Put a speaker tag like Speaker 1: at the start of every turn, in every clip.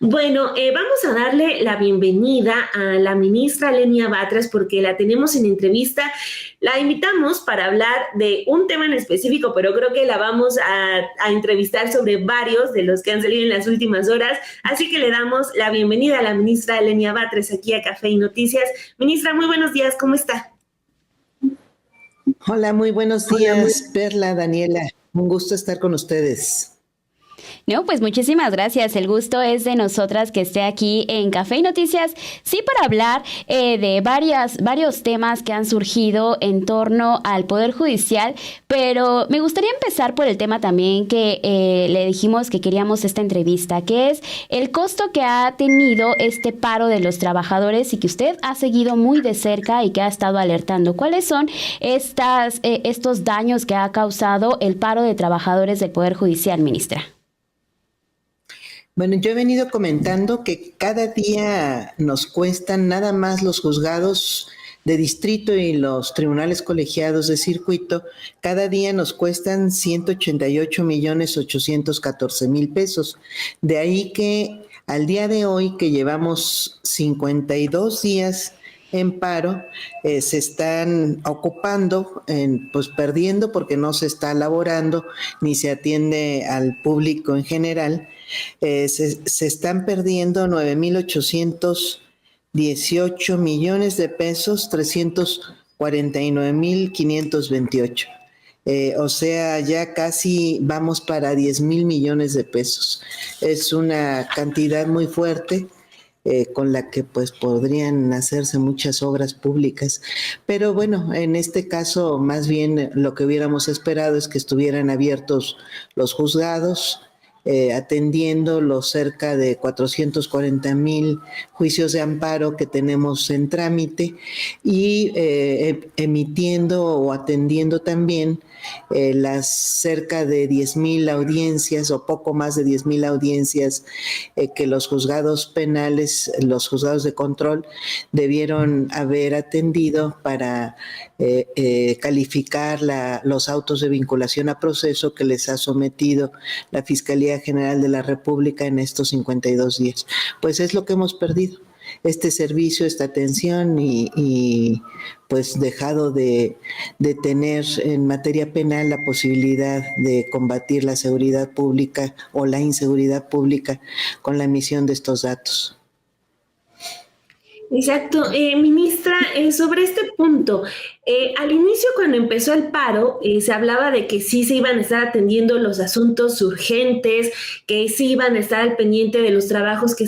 Speaker 1: Bueno, vamos a darle la bienvenida a la ministra Lenia Batres porque la tenemos en entrevista. La invitamos para hablar de un tema en específico, pero creo que la vamos a entrevistar sobre varios de los que han salido en las últimas horas. Así que le damos la bienvenida a la ministra Lenia Batres aquí a Café y Noticias. Ministra, muy buenos días, ¿cómo está?
Speaker 2: Hola, muy buenos días, Perla, Daniela. Un gusto estar con ustedes.
Speaker 3: No, pues muchísimas gracias. El gusto es de nosotras que esté aquí en Café y Noticias, sí, para hablar de varios temas que han surgido en torno al Poder Judicial, pero me gustaría empezar por el tema también que le dijimos que queríamos esta entrevista, que es el costo que ha tenido este paro de los trabajadores y que usted ha seguido muy de cerca y que ha estado alertando. ¿Cuáles son estos daños que ha causado el paro de trabajadores del Poder Judicial, ministra?
Speaker 2: Bueno, yo he venido comentando que cada día nos cuestan nada más los juzgados de distrito y los tribunales colegiados de circuito, cada día nos cuestan 188,814,000 pesos. De ahí que al día de hoy, que llevamos 52 días en paro, se están ocupando, pues perdiendo porque no se está laborando ni se atiende al público en general. Se están perdiendo 9,818 millones de pesos, 349,528. O sea, ya casi vamos para 10,000 millones de pesos. Es una cantidad muy fuerte. Con la que pues podrían hacerse muchas obras públicas. Pero bueno, en este caso más bien lo que hubiéramos esperado es que estuvieran abiertos los juzgados, atendiendo los cerca de 440,000 juicios de amparo que tenemos en trámite y emitiendo o atendiendo también las cerca de 10,000 audiencias o poco más de 10,000 audiencias que los juzgados penales, los juzgados de control debieron haber atendido para calificar los autos de vinculación a proceso que les ha sometido la Fiscalía General de la República en estos 52 días. Pues es lo que hemos perdido, este servicio, esta atención y pues dejado de tener en materia penal la posibilidad de combatir la seguridad pública o la inseguridad pública con la emisión de estos datos.
Speaker 1: Exacto. Ministra, sobre este punto, al inicio cuando empezó el paro, se hablaba de que sí se iban a estar atendiendo los asuntos urgentes, que sí iban a estar al pendiente de los trabajos que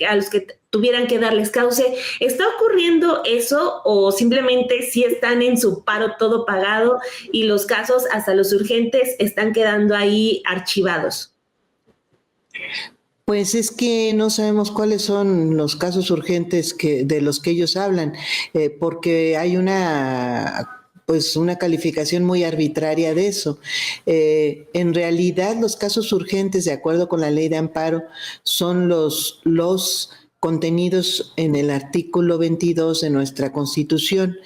Speaker 1: a los que tuvieran que darles cauce. ¿Está ocurriendo eso o simplemente sí están en su paro todo pagado y los casos, hasta los urgentes, están quedando ahí archivados?
Speaker 2: Pues es que no sabemos cuáles son los casos urgentes de los que ellos hablan, porque hay una calificación muy arbitraria de eso. En realidad, los casos urgentes, de acuerdo con la ley de amparo, son los contenidos en el artículo 22 de nuestra Constitución.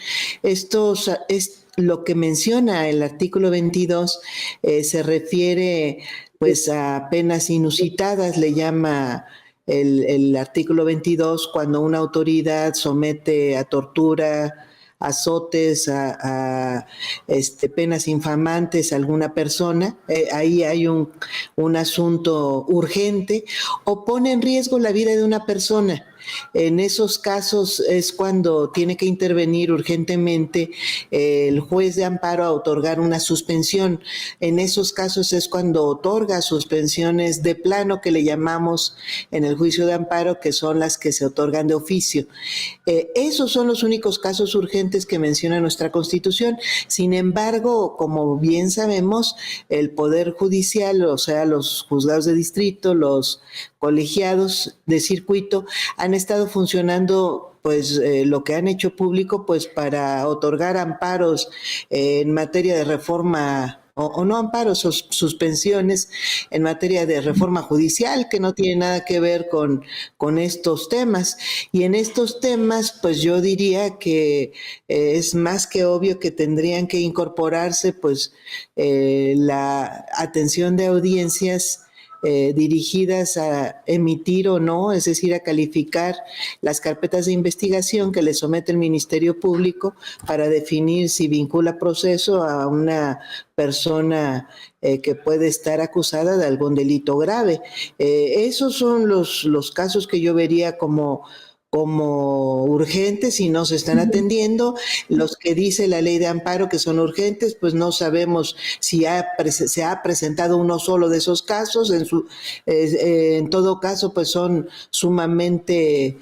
Speaker 2: Estos es lo que menciona el artículo 22, se refiere pues a penas inusitadas, le llama el artículo 22, cuando una autoridad somete a tortura, azotes, a penas infamantes a alguna persona, ahí hay un asunto urgente, o pone en riesgo la vida de una persona. En esos casos es cuando tiene que intervenir urgentemente el juez de amparo a otorgar una suspensión. En esos casos es cuando otorga suspensiones de plano, que le llamamos en el juicio de amparo, que son las que se otorgan de oficio. Esos son los únicos casos urgentes que menciona nuestra Constitución. Sin embargo, como bien sabemos, el Poder Judicial, o sea, los juzgados de distrito, los colegiados de circuito, han estado funcionando pues lo que han hecho público pues para otorgar amparos en materia de reforma o no amparos, suspensiones en materia de reforma judicial, que no tiene nada que ver con estos temas. Y en estos temas, pues yo diría que es más que obvio que tendrían que incorporarse pues la atención de audiencias dirigidas a emitir o no, es decir, a calificar las carpetas de investigación que le somete el Ministerio Público para definir si vincula proceso a una persona que puede estar acusada de algún delito grave. Esos son los casos que yo vería como urgentes y no se están atendiendo. Los que dice la ley de amparo que son urgentes, pues no sabemos si se ha presentado uno solo de esos casos. En todo caso, pues son sumamente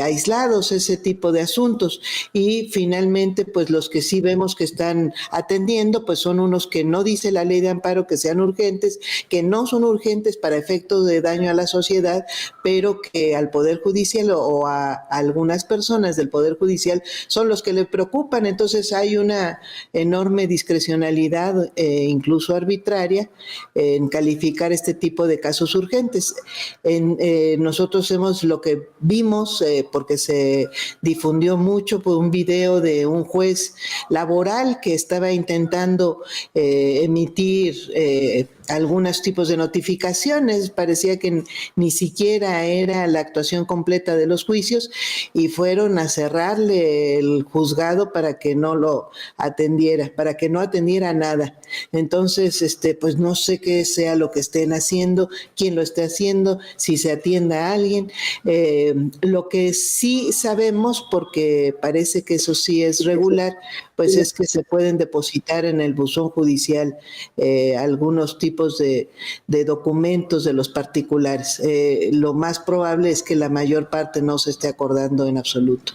Speaker 2: aislados ese tipo de asuntos. Y finalmente, pues los que sí vemos que están atendiendo, pues son unos que no dice la ley de amparo que sean urgentes, que no son urgentes para efectos de daño a la sociedad, pero que al Poder Judicial o a algunas personas del Poder Judicial son los que le preocupan. Entonces hay una enorme discrecionalidad, incluso arbitraria, en calificar este tipo de casos urgentes. Nosotros lo que vimos, porque se difundió mucho por un video de un juez laboral que estaba intentando emitir algunos tipos de notificaciones. Parecía que ni siquiera era la actuación completa de los juicios y fueron a cerrarle el juzgado para que no lo atendiera, para que no atendiera nada. Entonces, pues no sé qué sea lo que estén haciendo, quién lo esté haciendo, si se atienda a alguien. Lo que sí sabemos, porque parece que eso sí es regular, pues es que se pueden depositar en el buzón judicial algunos tipos de documentos de los particulares. Lo más probable es que la mayor parte no se esté acordando en absoluto.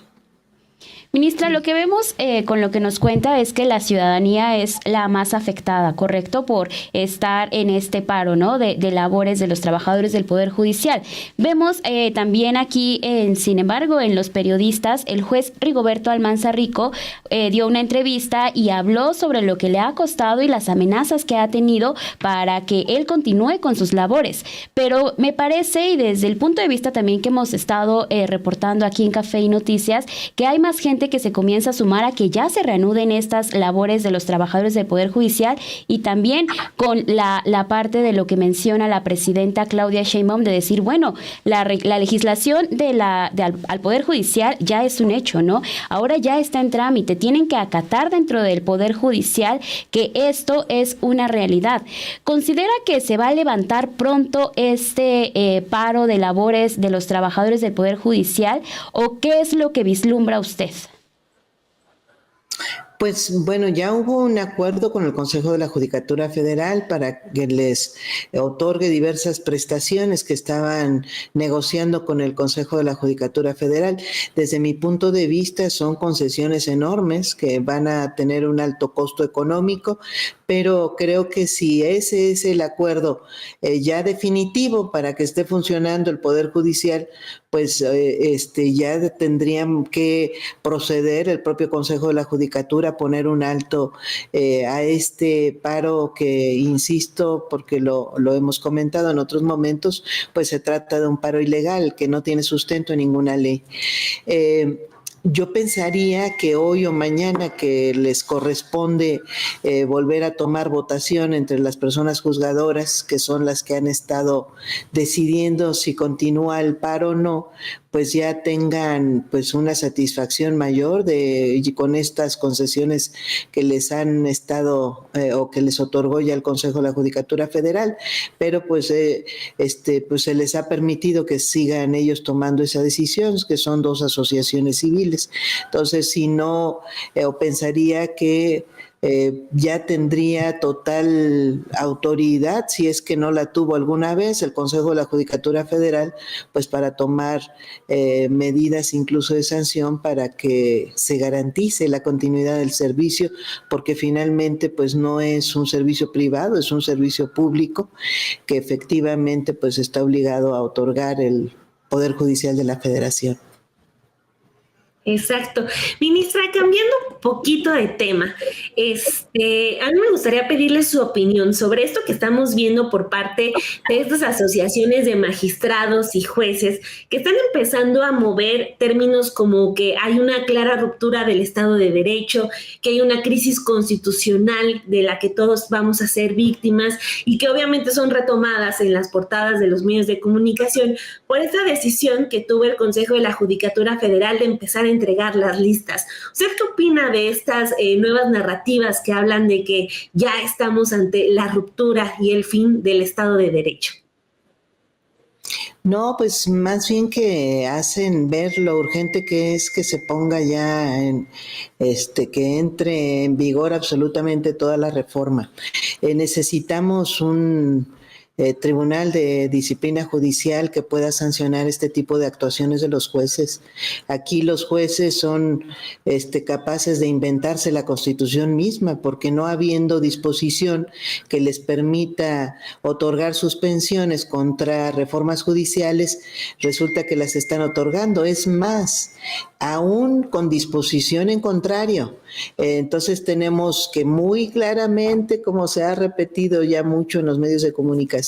Speaker 3: Ministra, lo que vemos con lo que nos cuenta es que la ciudadanía es la más afectada, ¿correcto? Por estar en este paro, ¿no? De labores de los trabajadores del Poder Judicial. Vemos también aquí, sin embargo, en los periodistas, el juez Rigoberto Almanza Rico dio una entrevista y habló sobre lo que le ha costado y las amenazas que ha tenido para que él continúe con sus labores. Pero me parece, y desde el punto de vista también que hemos estado reportando aquí en Café y Noticias, que hay más gente que se comienza a sumar a que ya se reanuden estas labores de los trabajadores del Poder Judicial, y también con la parte de lo que menciona la presidenta Claudia Sheinbaum de decir, bueno, la legislación al Poder Judicial ya es un hecho, ¿no? Ahora ya está en trámite, tienen que acatar dentro del Poder Judicial que esto es una realidad. ¿Considera que se va a levantar pronto este paro de labores de los trabajadores del Poder Judicial, o qué es lo que vislumbra usted?
Speaker 2: Pues bueno, ya hubo un acuerdo con el Consejo de la Judicatura Federal para que les otorgue diversas prestaciones que estaban negociando con el Consejo de la Judicatura Federal. Desde mi punto de vista son concesiones enormes que van a tener un alto costo económico, pero creo que si ese es el acuerdo ya definitivo para que esté funcionando el Poder Judicial, pues ya tendrían que proceder el propio Consejo de la Judicatura a poner un alto a este paro que, insisto, porque lo hemos comentado en otros momentos, pues se trata de un paro ilegal que no tiene sustento en ninguna ley. Yo pensaría que hoy o mañana, que les corresponde volver a tomar votación entre las personas juzgadoras, que son las que han estado decidiendo si continúa el paro o no, pues ya tengan pues una satisfacción mayor con estas concesiones que les han estado o que les otorgó ya el Consejo de la Judicatura Federal, pero pues se les ha permitido que sigan ellos tomando esa decisión, que son dos asociaciones civiles. Entonces, si no, pensaría que ya tendría total autoridad, si es que no la tuvo alguna vez, el Consejo de la Judicatura Federal, pues para tomar medidas incluso de sanción para que se garantice la continuidad del servicio, porque finalmente pues no es un servicio privado, es un servicio público que efectivamente pues está obligado a otorgar el Poder Judicial de la Federación.
Speaker 1: Exacto. Ministra, cambiando un poquito de tema, a mí me gustaría pedirle su opinión sobre esto que estamos viendo por parte de estas asociaciones de magistrados y jueces que están empezando a mover términos como que hay una clara ruptura del Estado de Derecho, que hay una crisis constitucional de la que todos vamos a ser víctimas y que obviamente son retomadas en las portadas de los medios de comunicación por esta decisión que tuvo el Consejo de la Judicatura Federal de empezar a entregar las listas. ¿Usted qué opina de estas nuevas narrativas que hablan de que ya estamos ante la ruptura y el fin del Estado de Derecho?
Speaker 2: No, pues más bien que hacen ver lo urgente que es que se ponga ya que entre en vigor absolutamente toda la reforma. Necesitamos un Tribunal de Disciplina Judicial que pueda sancionar este tipo de actuaciones de los jueces. Aquí los jueces son capaces de inventarse la Constitución misma, porque no habiendo disposición que les permita otorgar suspensiones contra reformas judiciales, resulta que las están otorgando. Es más, aún con disposición en contrario. Entonces tenemos que muy claramente, como se ha repetido ya mucho en los medios de comunicación,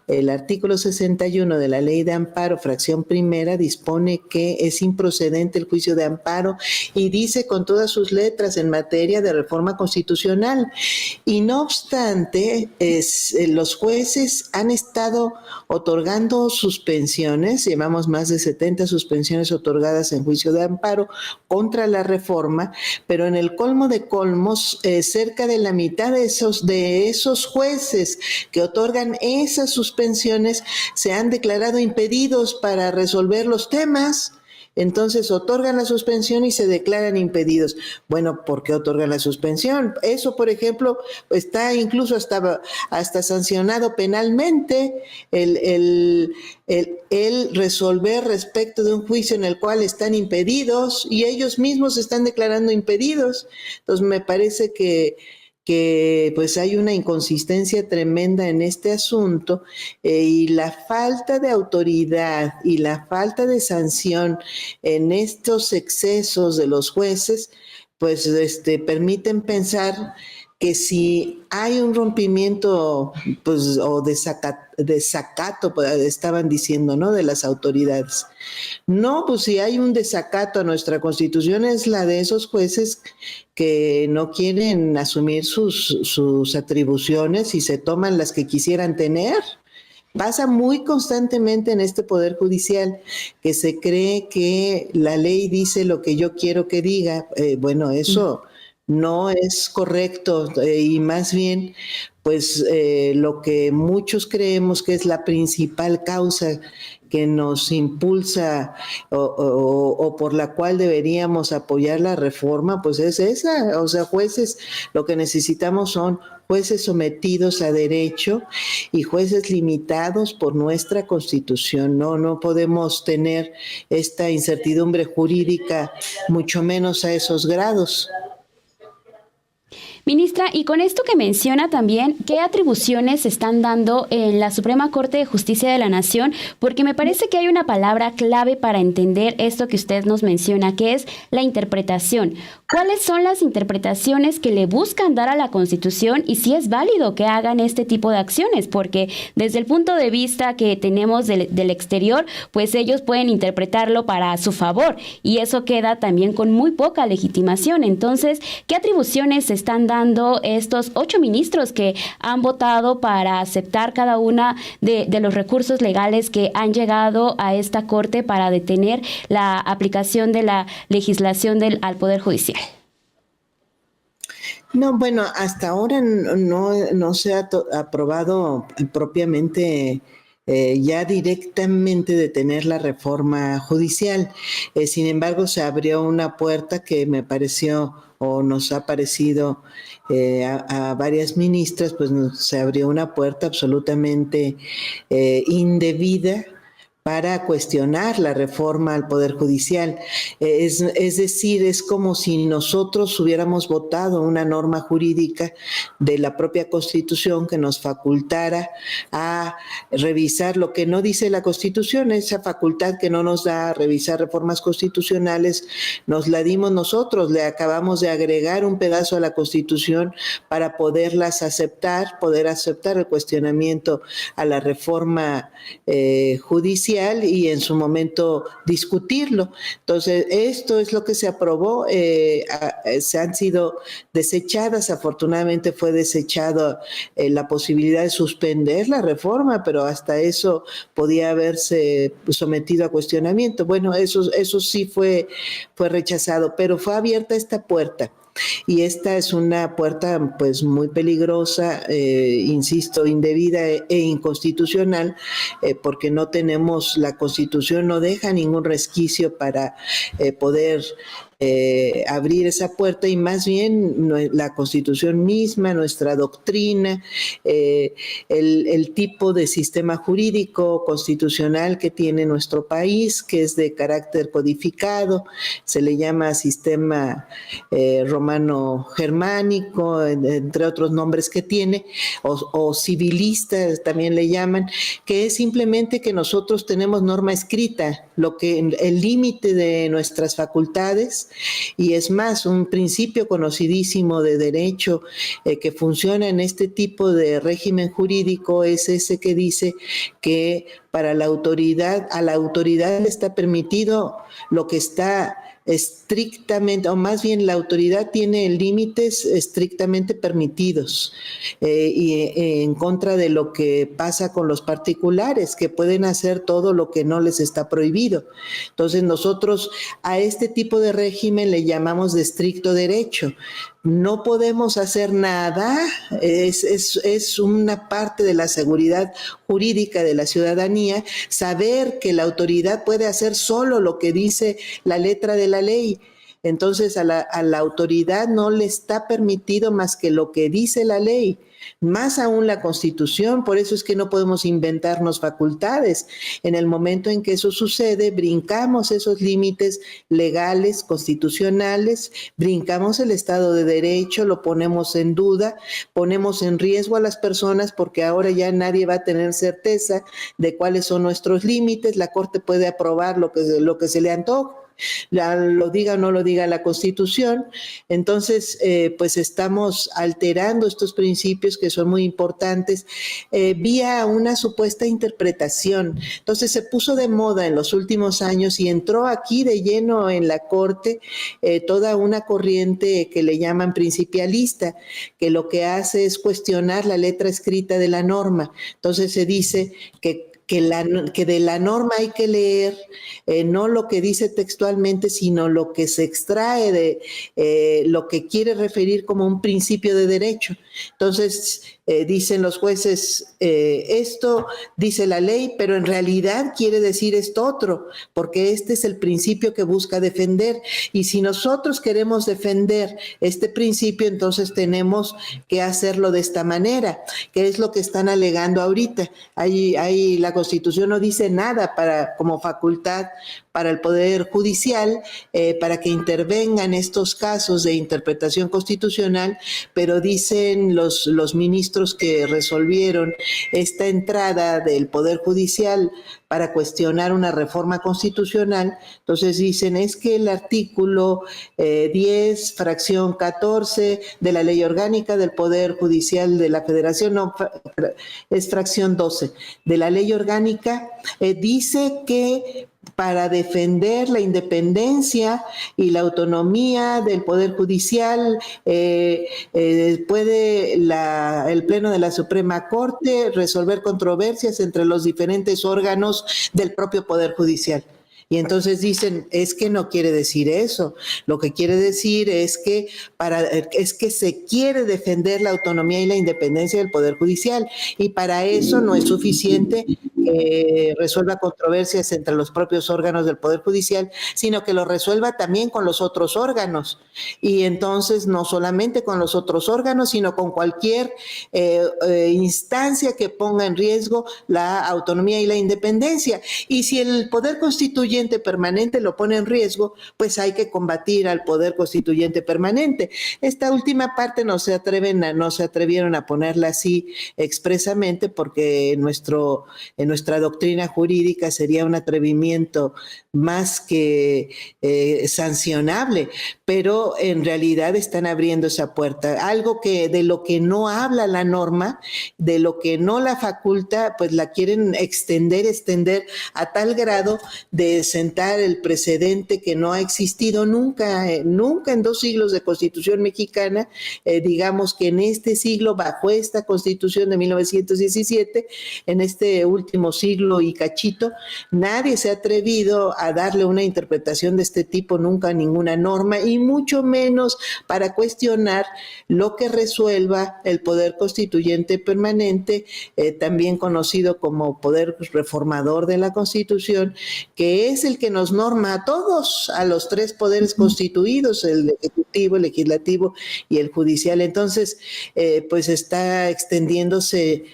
Speaker 2: el artículo 61 de la Ley de Amparo, fracción primera, dispone que es improcedente el juicio de amparo y dice con todas sus letras en materia de reforma constitucional. Y no obstante, los jueces han estado otorgando suspensiones, llevamos más de 70 suspensiones otorgadas en juicio de amparo contra la reforma, pero en el colmo de colmos, cerca de la mitad de esos jueces que otorgan esas suspensiones se han declarado impedidos para resolver los temas. Entonces otorgan la suspensión y se declaran impedidos. Bueno, ¿por qué otorgan la suspensión? Eso, por ejemplo, está incluso hasta sancionado penalmente el resolver respecto de un juicio en el cual están impedidos y ellos mismos se están declarando impedidos. Entonces me parece que pues hay una inconsistencia tremenda en este asunto y la falta de autoridad y la falta de sanción en estos excesos de los jueces, pues permiten pensar que si hay un rompimiento, pues, o desacato, pues, estaban diciendo, ¿no?, de las autoridades. No, pues si hay un desacato a nuestra Constitución es la de esos jueces que no quieren asumir sus atribuciones y se toman las que quisieran tener. Pasa muy constantemente en este Poder Judicial, que se cree que la ley dice lo que yo quiero que diga. Bueno, eso no es correcto y más bien, pues lo que muchos creemos que es la principal causa que nos impulsa o por la cual deberíamos apoyar la reforma, pues es esa. O sea, jueces, lo que necesitamos son jueces sometidos a derecho y jueces limitados por nuestra Constitución. No podemos tener esta incertidumbre jurídica, mucho menos a esos grados.
Speaker 3: Ministra, y con esto que menciona también, ¿qué atribuciones se están dando en la Suprema Corte de Justicia de la Nación? Porque me parece que hay una palabra clave para entender esto que usted nos menciona, que es la interpretación. ¿Cuáles son las interpretaciones que le buscan dar a la Constitución y si es válido que hagan este tipo de acciones? Porque desde el punto de vista que tenemos del exterior, pues ellos pueden interpretarlo para su favor y eso queda también con muy poca legitimación. Entonces, ¿qué atribuciones se están dando estos 8 ministros que han votado para aceptar cada una de los recursos legales que han llegado a esta Corte para detener la aplicación de la legislación al Poder Judicial?
Speaker 2: No, bueno, hasta ahora no se ha aprobado propiamente ya directamente detener la reforma judicial. Sin embargo, se abrió una puerta que me pareció o nos ha parecido a varias ministras, pues se abrió una puerta absolutamente indebida para cuestionar la reforma al Poder Judicial. Es decir, es como si nosotros hubiéramos votado una norma jurídica de la propia Constitución que nos facultara a revisar lo que no dice la Constitución. Esa facultad que no nos da a revisar reformas constitucionales nos la dimos nosotros, le acabamos de agregar un pedazo a la Constitución para poder aceptar el cuestionamiento a la reforma judicial y en su momento discutirlo. Entonces, esto es lo que se aprobó. Se han sido desechadas, afortunadamente fue desechada la posibilidad de suspender la reforma, pero hasta eso podía haberse sometido a cuestionamiento. Bueno, eso sí fue rechazado, pero fue abierta esta puerta. Y esta es una puerta pues muy peligrosa, insisto, indebida e inconstitucional, porque no tenemos, la Constitución no deja ningún resquicio para poder abrir esa puerta, y más bien la Constitución misma, nuestra doctrina, el tipo de sistema jurídico constitucional que tiene nuestro país, que es de carácter codificado, se le llama sistema romano-germánico, entre otros nombres que tiene, o civilista también le llaman, que es simplemente que nosotros tenemos norma escrita, el límite de nuestras facultades. Y es más, un principio conocidísimo de derecho que funciona en este tipo de régimen jurídico es ese que dice que a la autoridad le está permitido lo que está estrictamente, o más bien la autoridad tiene límites estrictamente permitidos, y en contra de lo que pasa con los particulares, que pueden hacer todo lo que no les está prohibido. Entonces nosotros a este tipo de régimen le llamamos de estricto derecho. No podemos hacer nada, es una parte de la seguridad jurídica de la ciudadanía, saber que la autoridad puede hacer solo lo que dice la letra de la ley. Entonces a la autoridad no le está permitido más que lo que dice la ley, más aún la Constitución. Por eso es que no podemos inventarnos facultades. En el momento en que eso sucede, brincamos esos límites legales, constitucionales, brincamos el Estado de Derecho, lo ponemos en duda, ponemos en riesgo a las personas, porque ahora ya nadie va a tener certeza de cuáles son nuestros límites. La Corte puede aprobar lo que se le antoje, lo diga o no lo diga la Constitución. Entonces, pues estamos alterando estos principios que son muy importantes vía una supuesta interpretación. Entonces se puso de moda en los últimos años y entró aquí de lleno en la Corte toda una corriente que le llaman principialista, que lo que hace es cuestionar la letra escrita de la norma. Entonces se dice que de la norma hay que leer no lo que dice textualmente, sino lo que se extrae de lo que quiere referir como un principio de derecho. Entonces, dicen los jueces, esto dice la ley, pero en realidad quiere decir esto otro, porque este es el principio que busca defender. Y si nosotros queremos defender este principio, entonces tenemos que hacerlo de esta manera, que es lo que están alegando ahorita. Ahí la Constitución no dice nada como facultad para el Poder Judicial, para que intervenga en estos casos de interpretación constitucional, pero dicen los ministros que resolvieron esta entrada del Poder Judicial para cuestionar una reforma constitucional. Entonces dicen, es que el artículo 10, fracción 14 de la Ley Orgánica del Poder Judicial de la Federación, no, es fracción 12 de la Ley Orgánica, dice que para defender la independencia y la autonomía del Poder Judicial, puede el Pleno de la Suprema Corte resolver controversias entre los diferentes órganos del propio Poder Judicial. Y entonces dicen, es que no quiere decir eso. Lo que quiere decir es que se quiere defender la autonomía y la independencia del Poder Judicial, y para eso no es suficiente que resuelva controversias entre los propios órganos del Poder Judicial, sino que lo resuelva también con los otros órganos. Y entonces no solamente con los otros órganos, sino con cualquier instancia que ponga en riesgo la autonomía y la independencia. Y si el Poder Constituyente permanente lo pone en riesgo, pues hay que combatir al Poder Constituyente permanente. Esta última parte no se atrevieron a ponerla así expresamente, porque en nuestra doctrina jurídica sería un atrevimiento más que sancionable, pero en realidad están abriendo esa puerta. Algo que de lo que no habla la norma, de lo que no la faculta, pues la quieren extender a tal grado de sentar el precedente que no ha existido nunca en 2 siglos de Constitución mexicana. Digamos que en este siglo, bajo esta Constitución de 1917, en este último siglo y cachito, nadie se ha atrevido a darle una interpretación de este tipo nunca a ninguna norma, y mucho menos para cuestionar lo que resuelva el Poder Constituyente permanente, también conocido como Poder Reformador de la Constitución, que es el que nos norma a todos, a los 3 poderes constituidos, el Ejecutivo, el Legislativo y el Judicial. Entonces, pues está extendiéndose.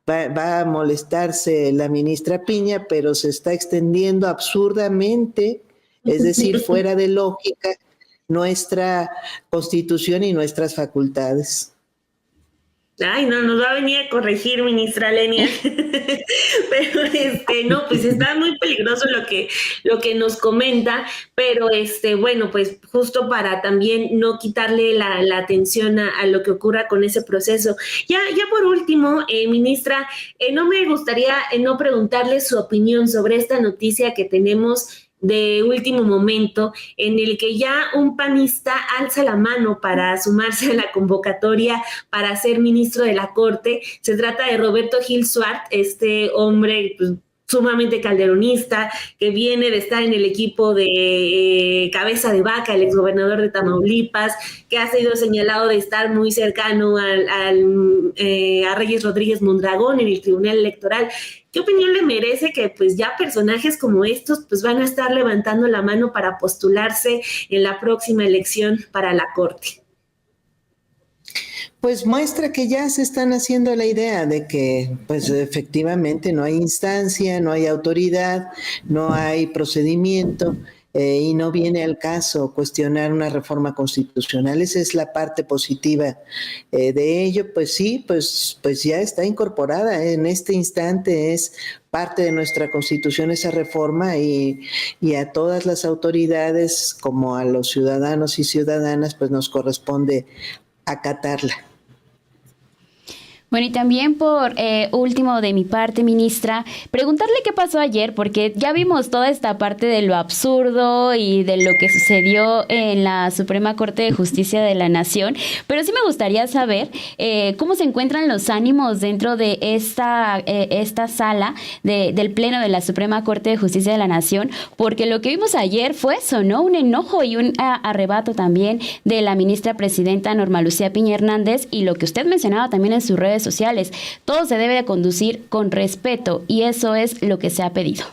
Speaker 2: Va a molestarse la ministra Piña, pero se está extendiendo absurdamente, es decir, fuera de lógica, nuestra Constitución y nuestras facultades.
Speaker 1: Ay, no, nos va a venir a corregir, ministra Lenia. Pero no, pues está muy peligroso lo que nos comenta, pero bueno, pues justo para también no quitarle la atención a lo que ocurra con ese proceso. Ya por último, ministra, no me gustaría no preguntarle su opinión sobre esta noticia que tenemos de último momento, en el que ya un panista alza la mano para sumarse a la convocatoria para ser ministro de la Corte. Se trata de Roberto Gil Suart, este hombre pues, sumamente calderonista, que viene de estar en el equipo de Cabeza de Vaca, el exgobernador de Tamaulipas, que ha sido señalado de estar muy cercano a Reyes Rodríguez Mondragón en el Tribunal Electoral. ¿Qué opinión le merece que pues ya personajes como estos pues van a estar levantando la mano para postularse en la próxima elección para la Corte?
Speaker 2: Pues muestra que ya se están haciendo la idea de que pues efectivamente no hay instancia, no hay autoridad, no hay procedimiento, y no viene al caso cuestionar una reforma constitucional. Esa es la parte positiva de ello. Pues sí, pues ya está incorporada. En este instante es parte de nuestra Constitución esa reforma, y a todas las autoridades, como a los ciudadanos y ciudadanas, pues nos corresponde acatarla.
Speaker 3: Bueno, y también por último de mi parte, ministra, preguntarle qué pasó ayer, porque ya vimos toda esta parte de lo absurdo y de lo que sucedió en la Suprema Corte de Justicia de la Nación, pero sí me gustaría saber cómo se encuentran los ánimos dentro de esta sala del Pleno de la Suprema Corte de Justicia de la Nación, porque lo que vimos ayer fue eso, ¿no? Un enojo y un arrebato también de la ministra presidenta Norma Lucía Piña Hernández, y lo que usted mencionaba también en sus redes sociales. Todo se debe de conducir con respeto, y eso es lo que se ha pedido.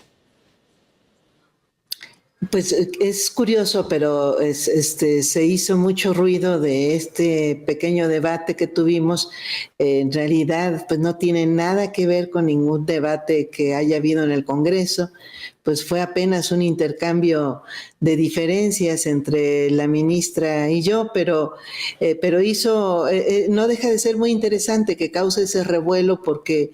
Speaker 2: Pues es curioso, pero se hizo mucho ruido de este pequeño debate que tuvimos. En realidad, pues no tiene nada que ver con ningún debate que haya habido en el Congreso. Pues fue apenas un intercambio de diferencias entre la ministra y yo, pero no deja de ser muy interesante que cause ese revuelo, porque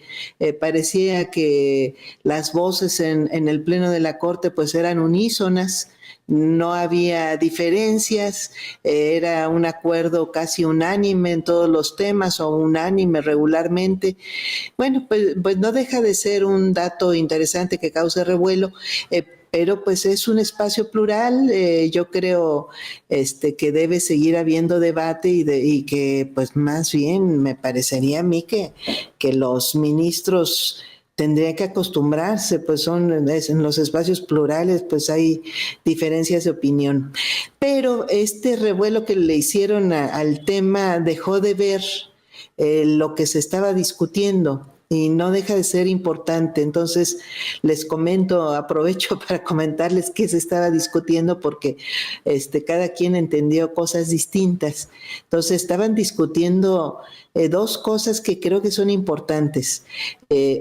Speaker 2: parecía que las voces en el Pleno de la Corte pues eran unísonas. No había diferencias, era un acuerdo casi unánime en todos los temas, o unánime regularmente. Bueno, pues no deja de ser un dato interesante que cause revuelo, pero pues es un espacio plural. Yo creo que debe seguir habiendo debate, y que pues más bien me parecería a mí que los ministros tendría que acostumbrarse, pues en los espacios plurales pues hay diferencias de opinión. Pero este revuelo que le hicieron al tema dejó de ver lo que se estaba discutiendo, y no deja de ser importante. Entonces, les comento, aprovecho para comentarles qué se estaba discutiendo porque cada quien entendió cosas distintas. Entonces, estaban discutiendo dos cosas que creo que son importantes.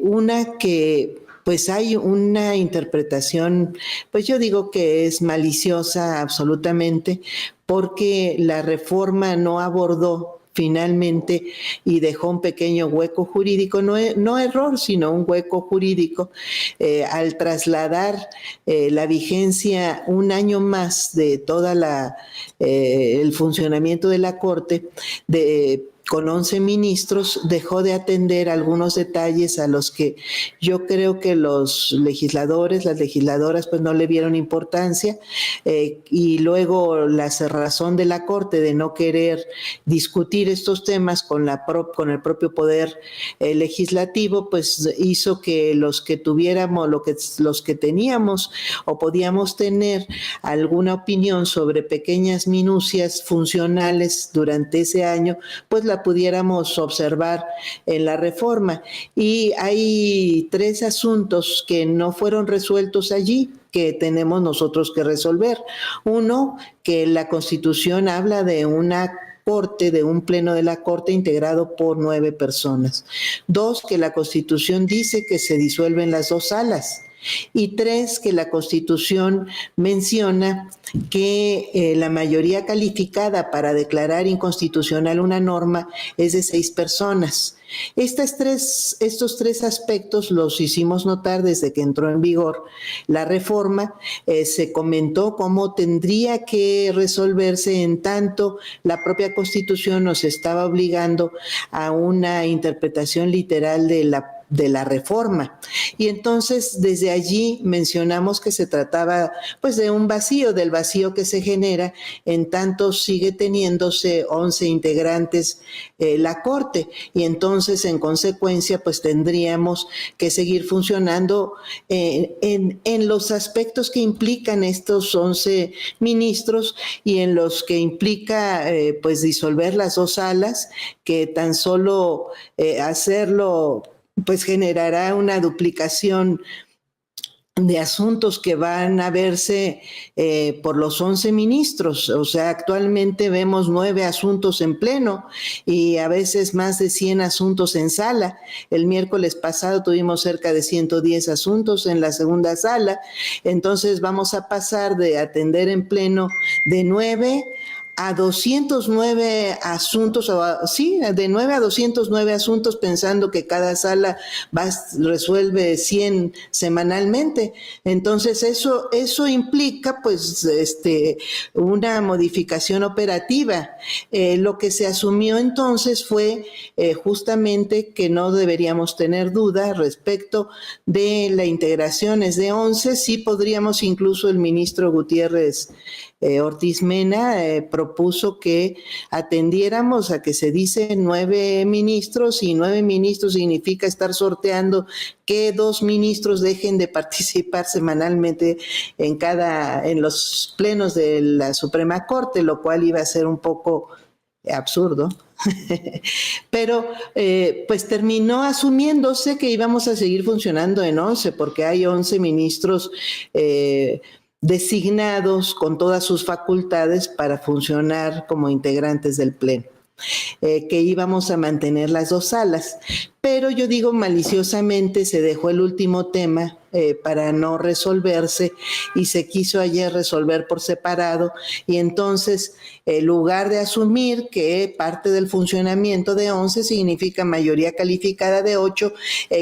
Speaker 2: Una que pues hay una interpretación, pues yo digo que es maliciosa absolutamente, porque la reforma no abordó finalmente y dejó un pequeño hueco jurídico, no error, sino un hueco jurídico, al trasladar la vigencia un año más de toda el funcionamiento de la Corte, con 11 ministros, dejó de atender algunos detalles a los que yo creo que los legisladores, las legisladoras, pues no le vieron importancia, y luego la cerrazón de la Corte de no querer discutir estos temas con el propio poder legislativo, pues hizo que los que tuviéramos, los que teníamos o podíamos tener alguna opinión sobre pequeñas minucias funcionales durante ese año, pues la pudiéramos observar en la reforma. Y hay 3 asuntos que no fueron resueltos allí, que tenemos nosotros que resolver. Uno, que la Constitución habla de una Corte, de un pleno de la Corte integrado por 9 personas. 2, que la Constitución dice que se disuelven las 2 salas. Y 3, que la Constitución menciona que la mayoría calificada para declarar inconstitucional una norma es de 6 personas. Estos 3 aspectos los hicimos notar desde que entró en vigor la reforma. Se comentó cómo tendría que resolverse, en tanto la propia Constitución nos estaba obligando a una interpretación literal de la reforma. Y entonces desde allí mencionamos que se trataba pues de un vacío, del vacío que se genera en tanto sigue teniéndose 11 integrantes la Corte, y entonces en consecuencia pues tendríamos que seguir funcionando en los aspectos que implican estos 11 ministros y en los que implica pues disolver las 2 salas, que tan solo hacerlo pues generará una duplicación de asuntos que van a verse por los 11 ministros. O sea, actualmente vemos 9 asuntos en pleno y a veces más de 100 asuntos en sala. El miércoles pasado tuvimos cerca de 110 asuntos en la segunda sala. Entonces vamos a pasar de atender en pleno de 9 a 209 asuntos, de 9 a 209 asuntos, pensando que cada sala resuelve 100 semanalmente. Entonces eso implica pues una modificación operativa. Lo que se asumió entonces fue justamente que no deberíamos tener duda respecto de la integración. Es de 11, sí podríamos, incluso el ministro Gutiérrez Ortiz Mena propuso que atendiéramos a que se dice 9 ministros, y 9 ministros significa estar sorteando que 2 ministros dejen de participar semanalmente en los plenos de la Suprema Corte, lo cual iba a ser un poco absurdo. Pero pues terminó asumiéndose que íbamos a seguir funcionando en 11, porque hay 11 ministros designados con todas sus facultades para funcionar como integrantes del Pleno, que íbamos a mantener las 2 salas. Pero yo digo, maliciosamente se dejó el último tema para no resolverse, y se quiso ayer resolver por separado, y entonces en lugar de asumir que parte del funcionamiento de 11 significa mayoría calificada de 8,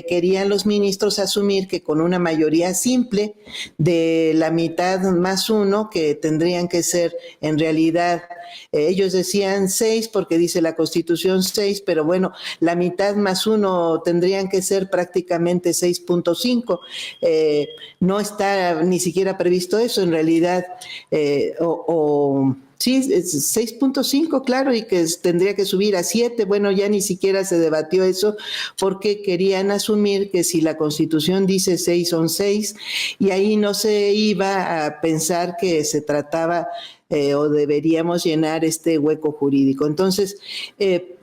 Speaker 2: querían los ministros asumir que con una mayoría simple de la mitad más 1, que tendrían que ser en realidad, ellos decían 6 porque dice la Constitución 6, pero bueno, la mitad más 1 tendrían que ser prácticamente 6.5. No está ni siquiera previsto eso en realidad, Sí, es 6.5, claro, y que tendría que subir a 7. Bueno, ya ni siquiera se debatió eso porque querían asumir que si la Constitución dice 6, son 6, y ahí no se iba a pensar que se trataba o deberíamos llenar este hueco jurídico. Entonces,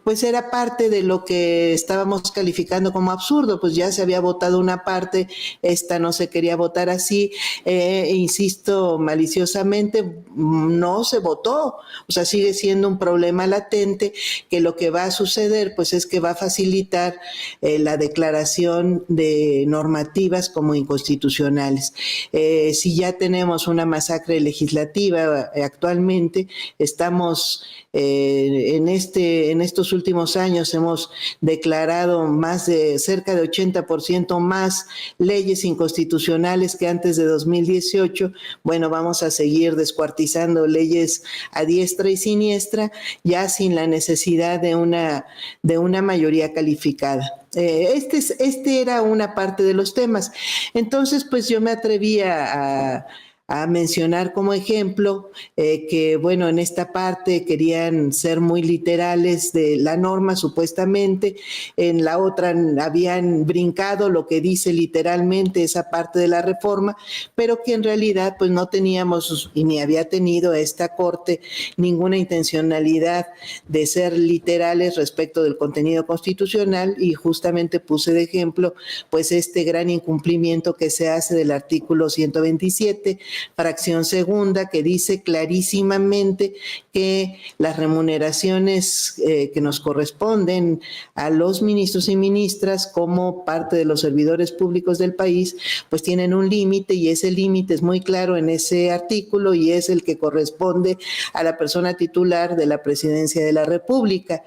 Speaker 2: pues era parte de lo que estábamos calificando como absurdo, pues ya se había votado una parte, esta no se quería votar así, insisto, maliciosamente no se votó, o sea, sigue siendo un problema latente que lo que va a suceder pues es que va a facilitar la declaración de normativas como inconstitucionales. Si ya tenemos una masacre legislativa actualmente, estamos en estos últimos años hemos declarado más de cerca de 80% más leyes inconstitucionales que antes de 2018. Bueno, vamos a seguir descuartizando leyes a diestra y siniestra, ya sin la necesidad de una mayoría calificada. Este era una parte de los temas. Entonces, pues yo me atrevía a mencionar como ejemplo que, bueno, en esta parte querían ser muy literales de la norma, supuestamente, en la otra habían brincado lo que dice literalmente esa parte de la reforma, pero que en realidad pues no teníamos y ni había tenido esta Corte ninguna intencionalidad de ser literales respecto del contenido constitucional, y justamente puse de ejemplo pues este gran incumplimiento que se hace del artículo 127, fracción segunda, que dice clarísimamente que las remuneraciones que nos corresponden a los ministros y ministras como parte de los servidores públicos del país, pues tienen un límite, y ese límite es muy claro en ese artículo y es el que corresponde a la persona titular de la Presidencia de la República,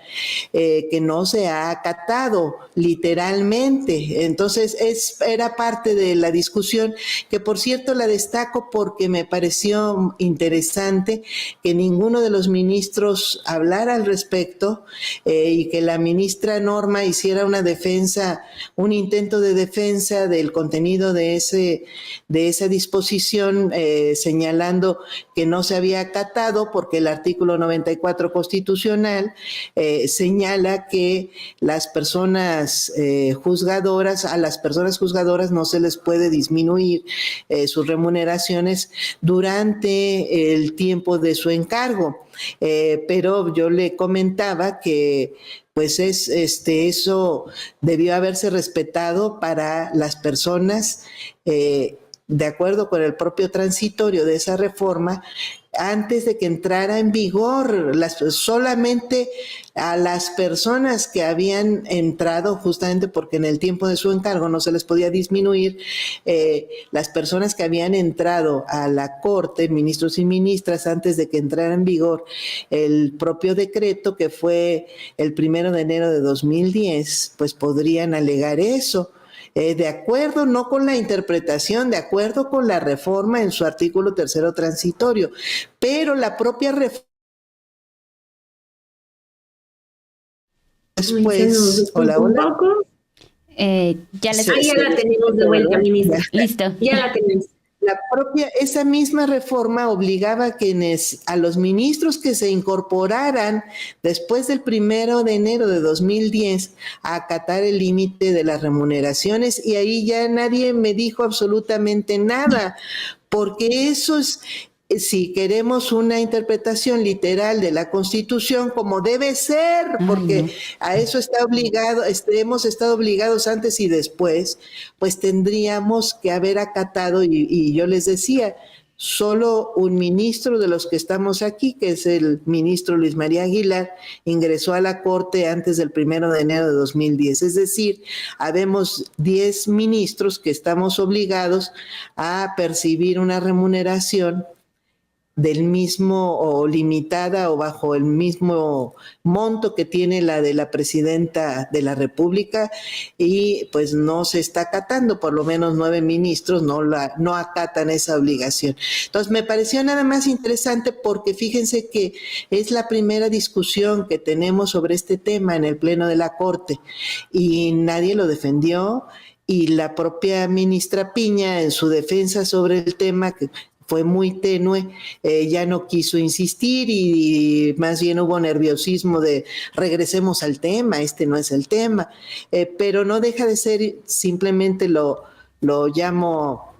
Speaker 2: que no se ha acatado literalmente. Entonces era parte de la discusión, que por cierto la destaco porque me pareció interesante que ninguno de los ministros hablara al respecto, y que la ministra Norma hiciera una defensa, un intento de defensa del contenido de esa disposición, señalando que no se había acatado porque el artículo 94 constitucional señala que las personas juzgadoras, a las personas juzgadoras no se les puede disminuir sus remuneraciones durante el tiempo de su encargo. Pero yo le comentaba que pues eso debió haberse respetado para las personas, de acuerdo con el propio transitorio de esa reforma, antes de que entrara en vigor, solamente a las personas que habían entrado, justamente porque en el tiempo de su encargo no se les podía disminuir, las personas que habían entrado a la Corte, ministros y ministras, antes de que entrara en vigor el propio decreto, que fue el 1 de enero de 2010, pues podrían alegar eso. De acuerdo no con la interpretación, de acuerdo con la reforma en su artículo 3º transitorio, pero la propia reforma después, hola.
Speaker 3: Ya
Speaker 1: la tenemos de vuelta, ministra.
Speaker 3: Listo.
Speaker 1: Ya la tenemos.
Speaker 2: Esa misma reforma obligaba a los ministros que se incorporaran después del 1 de enero de 2010 a acatar el límite de las remuneraciones, y ahí ya nadie me dijo absolutamente nada, porque eso es, si queremos una interpretación literal de la Constitución como debe ser, porque a eso hemos estado obligados antes y después, pues tendríamos que haber acatado, y yo les decía, solo un ministro de los que estamos aquí, que es el ministro Luis María Aguilar, ingresó a la Corte antes del 1 de enero de 2010. Es decir, habemos 10 ministros que estamos obligados a percibir una remuneración del mismo o limitada o bajo el mismo monto que tiene la de la presidenta de la República, y pues no se está acatando, por lo menos 9 ministros no acatan esa obligación. Entonces me pareció nada más interesante porque fíjense que es la primera discusión que tenemos sobre este tema en el Pleno de la Corte y nadie lo defendió, y la propia ministra Piña en su defensa sobre el tema, que fue muy tenue, ya no quiso insistir y más bien hubo nerviosismo de regresemos al tema, este no es el tema, pero no deja de ser, simplemente lo llamo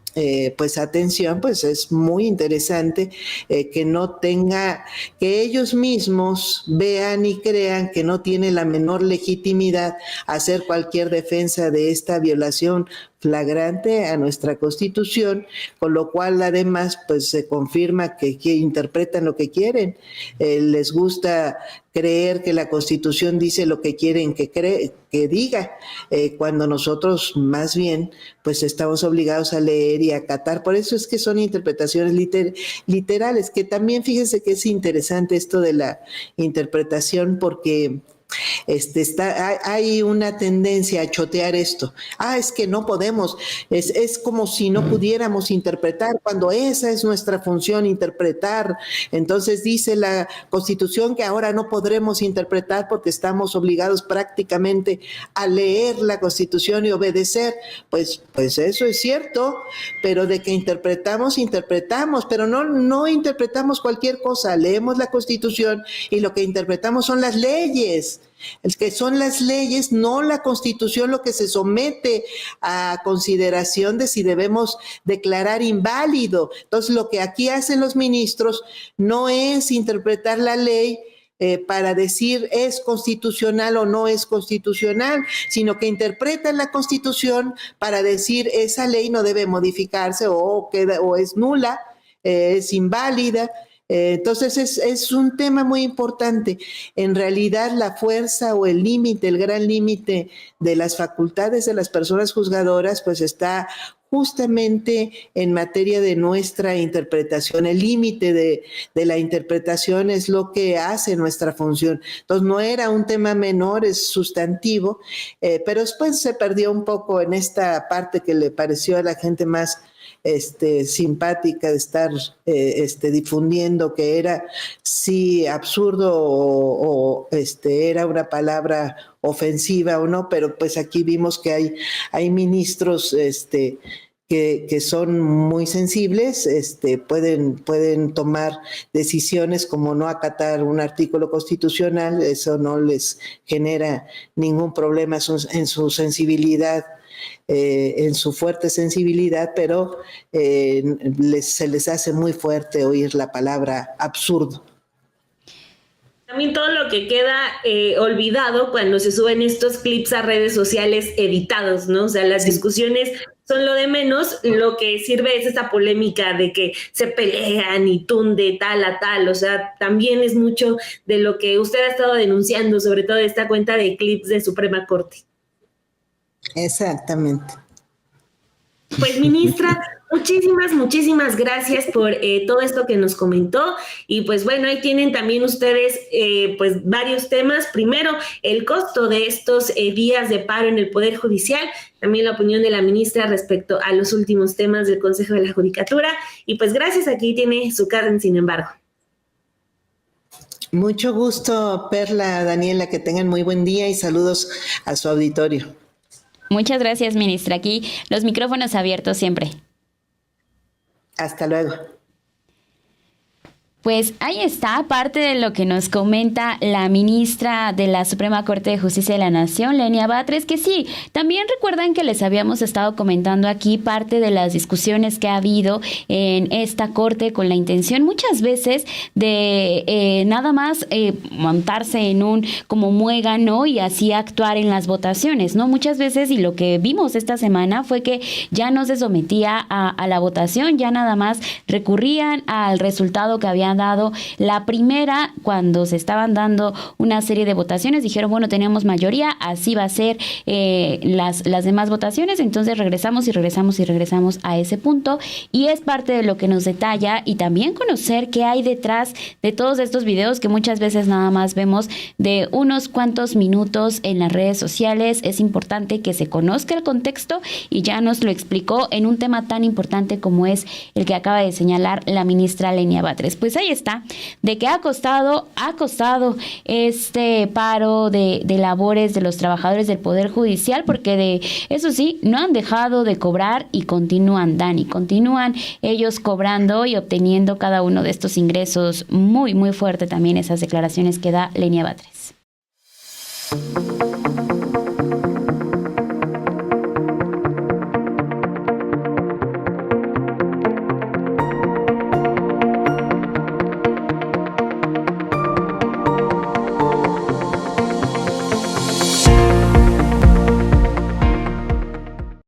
Speaker 2: pues atención, pues es muy interesante que ellos mismos vean y crean que no tiene la menor legitimidad hacer cualquier defensa de esta violación flagrante a nuestra Constitución, con lo cual además pues se confirma que interpretan lo que quieren. Les gusta creer que la Constitución dice lo que quieren que diga, cuando nosotros más bien pues estamos obligados a leer y acatar. Por eso es que son interpretaciones literales, que también fíjense que es interesante esto de la interpretación, porque hay una tendencia a chotear esto. Es que no podemos, es como si no pudiéramos interpretar, cuando esa es nuestra función, interpretar. Entonces dice la Constitución que ahora no podremos interpretar porque estamos obligados prácticamente a leer la Constitución y obedecer. Pues eso es cierto, pero de que interpretamos, pero no interpretamos cualquier cosa. Leemos la Constitución y lo que interpretamos son las leyes. Es que son las leyes, no la Constitución, lo que se somete a consideración de si debemos declarar inválido. Entonces, lo que aquí hacen los ministros no es interpretar la ley para decir es constitucional o no es constitucional, sino que interpretan la Constitución para decir esa ley no debe modificarse o es nula, es inválida. Entonces es un tema muy importante. En realidad la fuerza o el límite, el gran límite de las facultades de las personas juzgadoras pues está justamente en materia de nuestra interpretación. El límite de la interpretación es lo que hace nuestra función. Entonces no era un tema menor, es sustantivo, pero después se perdió un poco en esta parte que le pareció a la gente más simpática de estar difundiendo que era sí absurdo o era una palabra ofensiva o no, pero pues aquí vimos que hay ministros que son muy sensibles, pueden tomar decisiones como no acatar un artículo constitucional. Eso no les genera ningún problema en su sensibilidad, en su fuerte sensibilidad, pero se les hace muy fuerte oír la palabra absurdo.
Speaker 1: También todo lo que queda olvidado cuando se suben estos clips a redes sociales editados, ¿no? O sea, las discusiones son lo de menos, lo que sirve es esta polémica de que se pelean y tunde tal a tal. O sea, también es mucho de lo que usted ha estado denunciando, sobre todo esta cuenta de clips de Suprema Corte.
Speaker 2: Exactamente.
Speaker 1: Pues, ministra, muchísimas gracias por todo esto que nos comentó. Y pues bueno, ahí tienen también ustedes pues varios temas. Primero, el costo de estos días de paro en el Poder Judicial. También la opinión de la ministra respecto a los últimos temas del Consejo de la Judicatura. Y pues gracias, aquí tiene su carta, sin embargo.
Speaker 2: Mucho gusto, Perla, Daniela, que tengan muy buen día y saludos a su auditorio.
Speaker 3: Muchas gracias, ministra. Aquí los micrófonos abiertos siempre.
Speaker 2: Hasta luego.
Speaker 3: Pues ahí está parte de lo que nos comenta la ministra de la Suprema Corte de Justicia de la Nación, Lenia Batres, que sí, también recuerdan que les habíamos estado comentando aquí parte de las discusiones que ha habido en esta corte con la intención muchas veces de nada más montarse en un como muégano y así actuar en las votaciones, ¿no? Muchas veces, y lo que vimos esta semana fue que ya no se sometía a la votación, ya nada más recurrían al resultado que habían dado la primera. Cuando se estaban dando una serie de votaciones, dijeron, bueno, tenemos mayoría, así va a ser las demás votaciones. Entonces regresamos a ese punto, y es parte de lo que nos detalla, y también conocer qué hay detrás de todos estos videos que muchas veces nada más vemos de unos cuantos minutos en las redes sociales. Es importante que se conozca el contexto, y ya nos lo explicó en un tema tan importante como es el que acaba de señalar la ministra Lenia Batres. Pues ahí ahí está, de que ha costado este paro de labores de los trabajadores del Poder Judicial, porque de eso sí, no han dejado de cobrar y continúan, Dani, continúan ellos cobrando y obteniendo cada uno de estos ingresos. Muy, muy fuerte también esas declaraciones que da Lenia Batres.